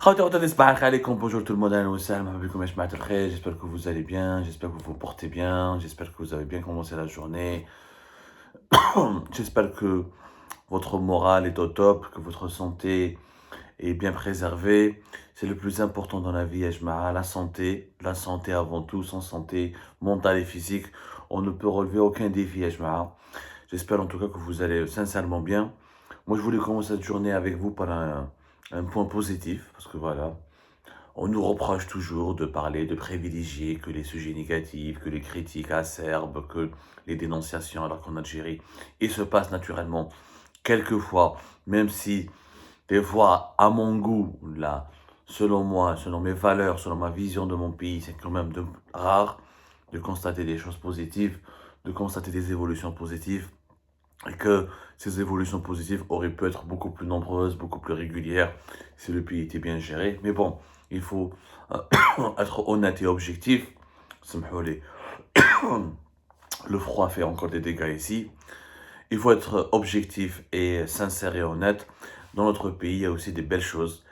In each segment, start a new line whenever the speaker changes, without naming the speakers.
Bonjour tout le monde, j'espère que vous allez bien, j'espère que vous vous portez bien, j'espère que vous avez bien commencé la journée, j'espère que votre morale est au top, que votre santé est bien préservée. C'est le plus important dans la vie, Ejma'a, la santé avant tout, sans santé mentale et physique, on ne peut relever aucun défi, Ejma'a. J'espère en tout cas que vous allez sincèrement bien. Moi, je voulais commencer cette journée avec vous par un point positif, parce que voilà. On nous reproche toujours de parler, de privilégier que les sujets négatifs, que les critiques acerbes, que les dénonciations, alors qu'en Algérie, il se passe naturellement quelquefois, même si des fois, à mon goût, là, selon moi, selon mes valeurs, selon ma vision de mon pays, c'est quand même rare de constater des choses positives, de constater des évolutions positives, et que ces évolutions positives auraient pu être beaucoup plus nombreuses, beaucoup plus régulières, si le pays était bien géré. Mais bon, il faut être honnête et objectif. Samhouli. Le froid fait encore des dégâts ici. Il faut être objectif et sincère et honnête. Dans notre pays, il y a aussi des belles choses.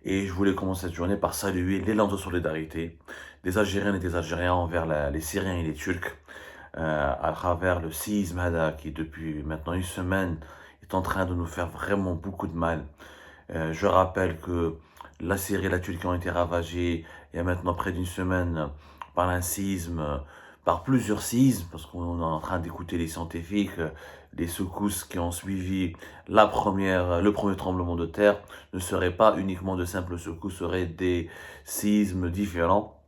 Et je voulais commencer cette journée par saluer l'élan de solidarité des Algériennes et des Algériens envers les Syriens et les Turcs, à travers le séisme qui depuis maintenant une semaine est en train de nous faire vraiment beaucoup de mal. Je rappelle que la Syrie et la Turquie ont été ravagées il y a maintenant près d'une semaine par un séisme, par plusieurs séismes, parce qu'on est en train d'écouter les scientifiques, les secousses qui ont suivi le premier tremblement de terre ne seraient pas uniquement de simples secousses, seraient des séismes différents.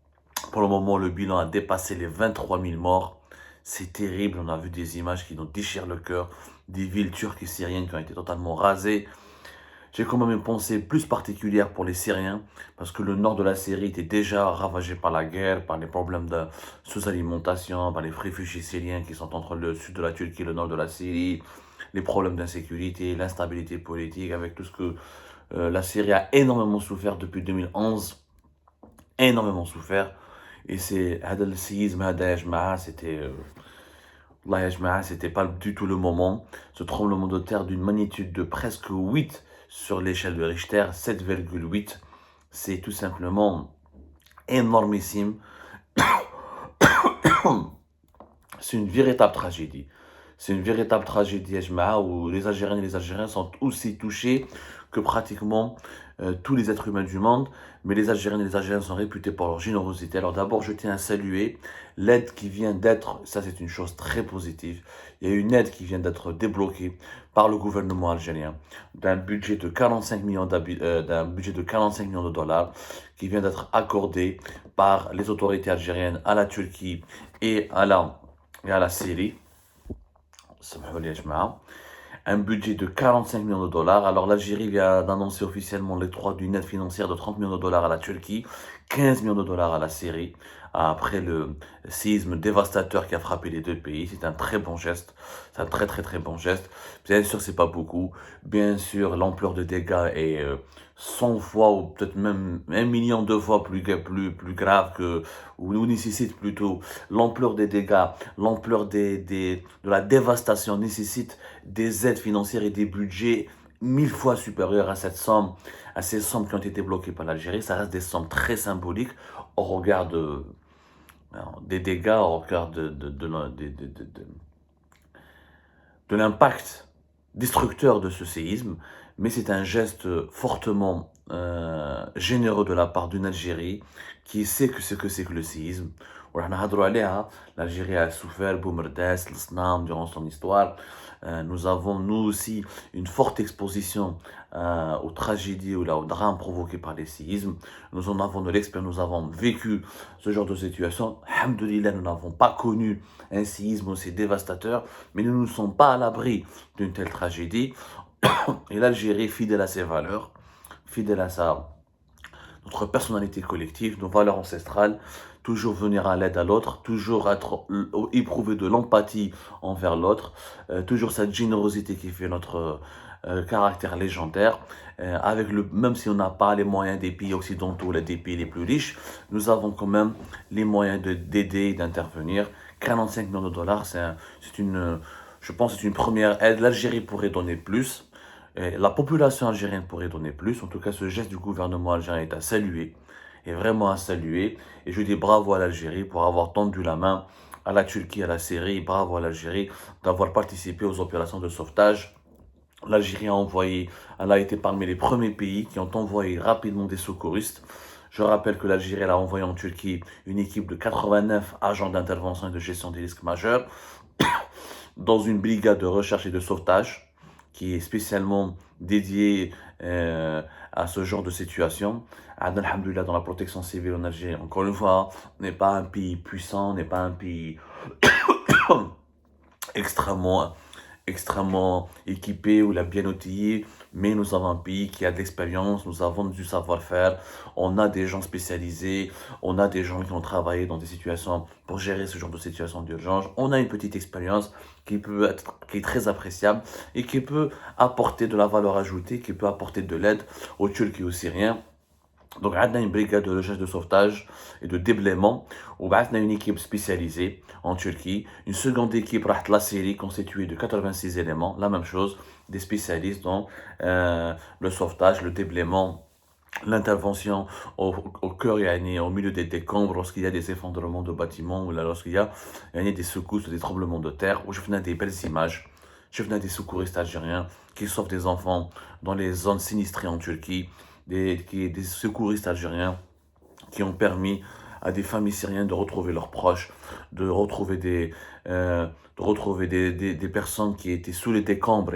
Pour le moment, le bilan a dépassé les 23 000 morts. C'est terrible, on a vu des images qui nous déchirent le cœur, des villes turques et syriennes qui ont été totalement rasées. J'ai quand même une pensée plus particulière pour les Syriens, parce que le nord de la Syrie était déjà ravagé par la guerre, par les problèmes de sous-alimentation, par les réfugiés syriens qui sont entre le sud de la Turquie et le nord de la Syrie, les problèmes d'insécurité, l'instabilité politique, avec tout ce que la Syrie a énormément souffert depuis 2011, énormément souffert. Et c'est le séisme, c'était pas du tout le moment. Ce tremblement de terre d'une magnitude de presque 8 sur l'échelle de Richter, 7,8, c'est tout simplement énormissime. C'est une véritable tragédie. C'est une véritable tragédie, Ejma'a, où les Algériennes et les Algériens sont aussi touchés que pratiquement tous les êtres humains du monde. Mais les Algériennes et les Algériens sont réputés pour leur générosité. Alors d'abord, je tiens à saluer l'aide qui vient d'être, ça c'est une chose très positive, il y a une aide qui vient d'être débloquée par le gouvernement algérien d'un budget de 45 millions de dollars qui vient d'être accordé par les autorités algériennes à la Turquie et à la Syrie. Un budget de 45 millions de dollars. Alors l'Algérie vient d'annoncer officiellement l'octroi d'une aide financière de 30 millions de dollars à la Turquie, 15 millions de dollars à la Syrie, après le séisme dévastateur qui a frappé les deux pays. C'est un très bon geste, c'est un très très très bon geste. Bien sûr, c'est pas beaucoup. Bien sûr, l'ampleur des dégâts est 100 fois ou peut-être même 1 million de fois plus grave ou nécessite plutôt l'ampleur des dégâts, l'ampleur de la dévastation nécessite des aides financières et des budgets 1000 fois supérieurs à ces sommes qui ont été bloquées par l'Algérie. Ça reste des sommes très symboliques au regard des dégâts, au regard de l'impact destructeur de ce séisme. Mais c'est un geste fortement généreux de la part d'une Algérie qui sait ce que c'est que le séisme. L'Algérie a souffert Boumerdes, l'Islam durant son histoire. Nous avons, nous aussi, une forte exposition aux tragédies ou aux drames provoqués par les séismes. Nous en avons de l'expérience, nous avons vécu ce genre de situation. Alhamdoulilah, nous n'avons pas connu un séisme aussi dévastateur, mais nous ne sommes pas à l'abri d'une telle tragédie. Et l'Algérie, fidèle à ses valeurs, fidèle à notre personnalité collective, nos valeurs ancestrales, toujours venir à l'aide à l'autre, toujours éprouver de l'empathie envers l'autre, toujours cette générosité qui fait notre caractère légendaire, même si on n'a pas les moyens des pays occidentaux, des pays les plus riches, nous avons quand même les moyens d'aider et d'intervenir. 45 millions de dollars, je pense que c'est une première aide. L'Algérie pourrait donner plus. Et la population algérienne pourrait donner plus. En tout cas, ce geste du gouvernement algérien est à saluer, est vraiment à saluer. Et je dis bravo à l'Algérie pour avoir tendu la main à la Turquie, à la Syrie. Bravo à l'Algérie d'avoir participé aux opérations de sauvetage. L'Algérie a envoyé, elle a été parmi les premiers pays qui ont envoyé rapidement des secouristes. Je rappelle que l'Algérie a envoyé en Turquie une équipe de 89 agents d'intervention et de gestion des risques majeurs dans une brigade de recherche et de sauvetage qui est spécialement dédiée à ce genre de situation. Alhamdoulilah, dans la protection civile en Algérie, encore une fois, n'est pas un pays puissant, n'est pas un pays extrêmement équipé ou la bien outillé, mais nous avons un pays qui a de l'expérience, nous avons du savoir-faire, on a des gens spécialisés, on a des gens qui ont travaillé dans des situations pour gérer ce genre de situation d'urgence, on a une petite expérience qui est très appréciable et qui peut apporter de la valeur ajoutée, qui peut apporter de l'aide aux Turcs et aux Syriens. Donc, on a une brigade de recherche de sauvetage et de déblaiement. On a une équipe spécialisée en Turquie. Une seconde équipe, la Syrie, constituée de 86 éléments. La même chose, des spécialistes dans le sauvetage, le déblaiement, l'intervention au cœur et au milieu des décombres lorsqu'il y a des effondrements de bâtiments ou lorsqu'il y a des secousses, des tremblements de terre. Où je venais des belles images. Je venais des secouristes algériens qui sauvent des enfants dans les zones sinistrées en Turquie. Des secouristes algériens qui ont permis à des familles syriennes de retrouver leurs proches, de retrouver des personnes qui étaient sous les décombres,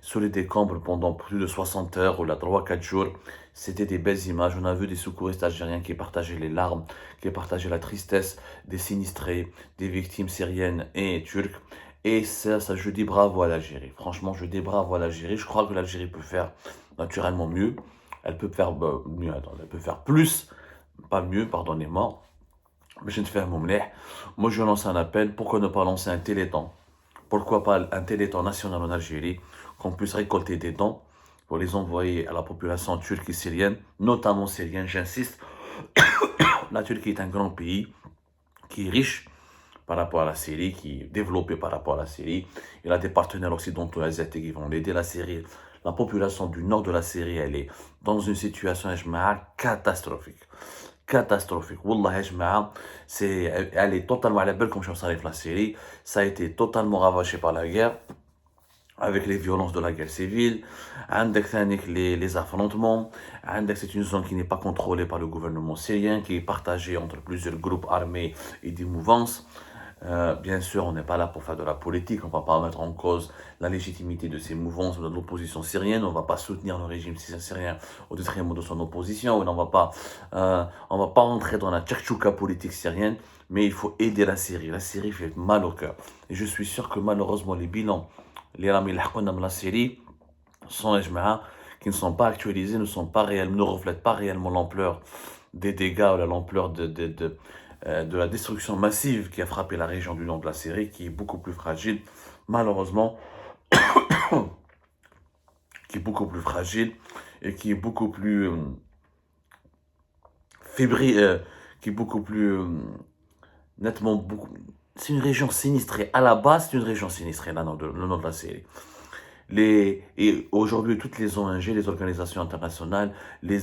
sous les décombres pendant plus de 60 heures ou 3-4 jours. C'était des belles images. On a vu des secouristes algériens qui partageaient les larmes, qui partageaient la tristesse des sinistrés, des victimes syriennes et turques. Et ça, je dis bravo à l'Algérie. Franchement, je dis bravo à l'Algérie. Je crois que l'Algérie peut faire naturellement mieux. Elle peut faire mieux, elle peut faire plus, pas mieux, pardonnez-moi. Mais je ne fais un moumeleh. Moi, je lance un appel. Pourquoi ne pas lancer un téléthon? Pourquoi pas un téléthon national en Algérie? Qu'on puisse récolter des dons pour les envoyer à la population turque et syrienne, notamment syrienne, j'insiste. La Turquie est un grand pays qui est riche par rapport à la Syrie, qui est développé par rapport à la Syrie. Il a des partenaires occidentaux asiatiques qui vont l'aider. La Syrie, la population du nord de la Syrie, elle est dans une situation catastrophique. Catastrophique. Wallah, elle est totalement à la belle comme je avec la Syrie. Ça a été totalement ravagé par la guerre, avec les violences de la guerre civile. Les affrontements. C'est une zone qui n'est pas contrôlée par le gouvernement syrien, qui est partagée entre plusieurs groupes armés et des mouvances. Bien sûr, on n'est pas là pour faire de la politique, on ne va pas mettre en cause la légitimité de ces mouvances ou de l'opposition syrienne, on ne va pas soutenir le régime syrien au détriment de son opposition, on ne va pas entrer dans la tchèque-tchouka politique syrienne, mais il faut aider la Syrie. La Syrie fait mal au cœur. Et je suis sûr que malheureusement, les bilans, les ramis de la Syrie, sont qui ne sont pas actualisés, ne reflètent pas réellement l'ampleur des dégâts ou l'ampleur de la destruction massive qui a frappé la région du nord de la Syrie, qui est beaucoup plus fragile, malheureusement, qui est beaucoup plus fragile et qui est beaucoup plus fébrile, qui est beaucoup plus nettement beaucoup. C'est une région sinistrée. À la base, c'est une région sinistrée, le nord de la Syrie. Et aujourd'hui, toutes les ONG, les organisations internationales, les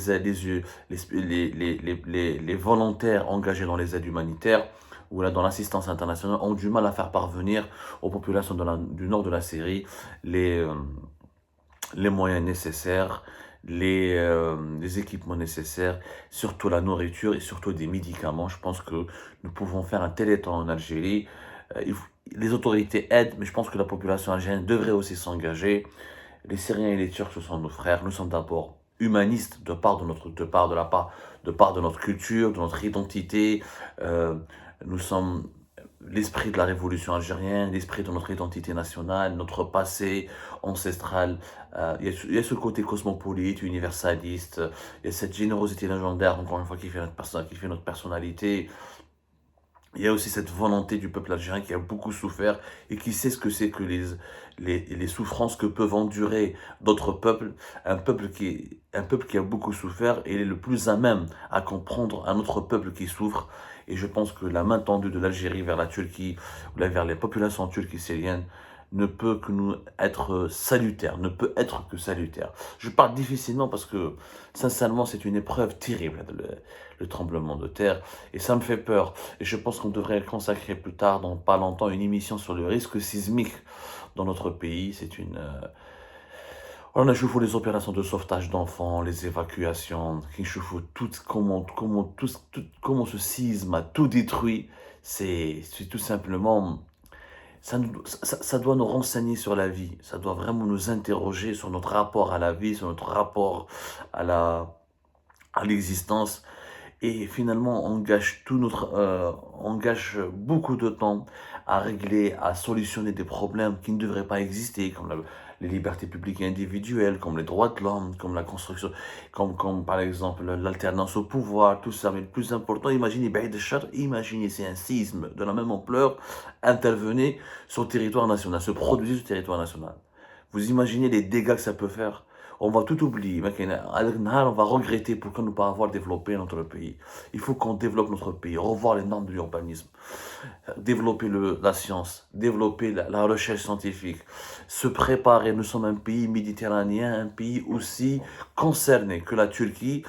volontaires engagés dans les aides humanitaires ou là, dans l'assistance internationale ont du mal à faire parvenir aux populations du nord de la Syrie les moyens nécessaires, les équipements nécessaires, surtout la nourriture et surtout des médicaments. Je pense que nous pouvons faire un téléthon en Algérie. Les autorités aident, mais je pense que la population algérienne devrait aussi s'engager. Les Syriens et les Turcs, ce sont nos frères. Nous sommes d'abord humanistes de part de notre culture, de notre identité. Nous sommes l'esprit de la révolution algérienne, l'esprit de notre identité nationale, notre passé ancestral. Il y a ce côté cosmopolite, universaliste. Il y a cette générosité légendaire, encore une fois, qui fait notre personnalité. Il y a aussi cette volonté du peuple algérien qui a beaucoup souffert et qui sait ce que c'est que les souffrances que peuvent endurer d'autres peuples. Un peuple qui a beaucoup souffert et est le plus à même à comprendre un autre peuple qui souffre. Et je pense que la main tendue de l'Algérie vers la Turquie, ou vers les populations turques et syriennes, ne peut que nous être salutaire, ne peut être que salutaire. Je parle difficilement parce que, sincèrement, c'est une épreuve terrible, le tremblement de terre, et ça me fait peur. Et je pense qu'on devrait consacrer plus tard, dans pas longtemps, une émission sur le risque sismique dans notre pays. C'est une... on a chauffé les opérations de sauvetage d'enfants, les évacuations, qui chauffent tout, comment ce sisme a tout détruit. C'est tout simplement ça doit nous renseigner sur la vie. Ça doit vraiment nous interroger sur notre rapport à la vie, sur notre rapport à à l'existence. Et finalement, on gâche beaucoup de temps à régler, à solutionner des problèmes qui ne devraient pas exister, comme les libertés publiques et individuelles, comme les droits de l'homme, comme la construction, comme par exemple l'alternance au pouvoir, tout ça. Mais le plus important, imaginez si un séisme de la même ampleur intervenait sur le territoire national, se produisait sur le territoire national. Vous imaginez les dégâts que ça peut faire? On va tout oublier. On va regretter pourquoi ne pas avoir développé notre pays. Il faut qu'on développe notre pays, revoir les normes de l'urbanisme, développer la science, développer la recherche scientifique, se préparer. Nous sommes un pays méditerranéen, un pays aussi concerné que la Turquie,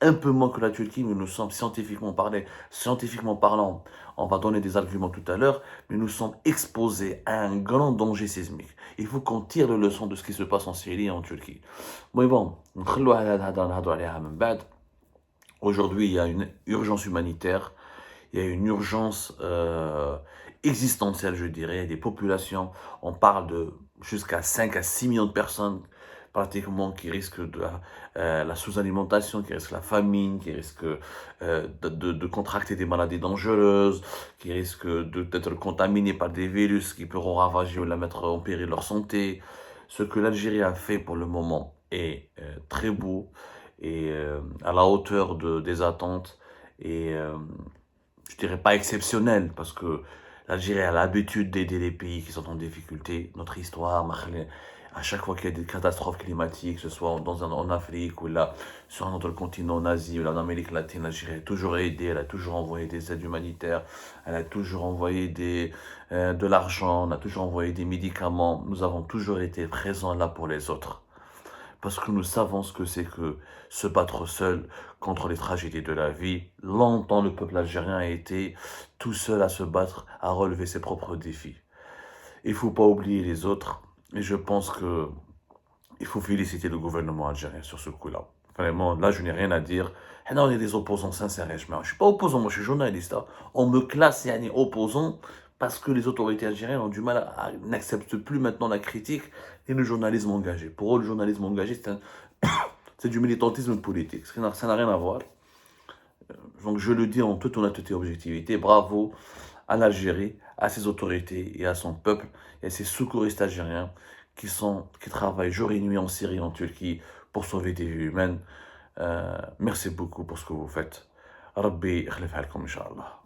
un peu moins que la Turquie, mais nous sommes scientifiquement parlant, on va donner des arguments tout à l'heure, mais nous sommes exposés à un grand danger sismique. Il faut qu'on tire les leçons de ce qui se passe en Syrie et en Turquie. Mais bon, aujourd'hui, il y a une urgence humanitaire, il y a une urgence existentielle, je dirais, des populations. On parle de jusqu'à 5 à 6 millions de personnes pratiquement qui risquent la sous-alimentation, qui risquent la famine, qui risquent de contracter des maladies dangereuses, qui risquent d'être contaminés par des virus qui pourront ravager ou la mettre en péril leur santé. Ce que l'Algérie a fait pour le moment est très beau et à la hauteur des attentes et je dirais pas exceptionnel, parce que l'Algérie a l'habitude d'aider les pays qui sont en difficulté. Notre histoire, à chaque fois qu'il y a des catastrophes climatiques, que ce soit en Afrique ou là, sur un autre continent, en Asie ou là, en Amérique latine, l'Algérie a toujours aidé, elle a toujours envoyé des aides humanitaires, elle a toujours envoyé de l'argent, on a toujours envoyé des médicaments. Nous avons toujours été présents là pour les autres. Parce que nous savons ce que c'est que se battre seul contre les tragédies de la vie. Longtemps, le peuple algérien a été tout seul à se battre, à relever ses propres défis. Il ne faut pas oublier les autres. Et je pense que il faut féliciter le gouvernement algérien sur ce coup-là. Vraiment, là, je n'ai rien à dire. Et là, on est des opposants sincères. Je ne suis pas opposant, moi, je suis journaliste. Hein. On me classe et opposant parce que les autorités algériennes ont du mal n'acceptent plus maintenant la critique et le journalisme engagé. Pour eux, le journalisme engagé, c'est du militantisme politique. Ça n'a rien à voir. Donc, je le dis en toute honnêteté et objectivité. Bravo à l'Algérie, à ses autorités et à son peuple et à ses secouristes algériens qui travaillent jour et nuit en Syrie, en Turquie, pour sauver des vies humaines. Merci beaucoup pour ce que vous faites. Rabbi, khlif halkom, Inch'Allah.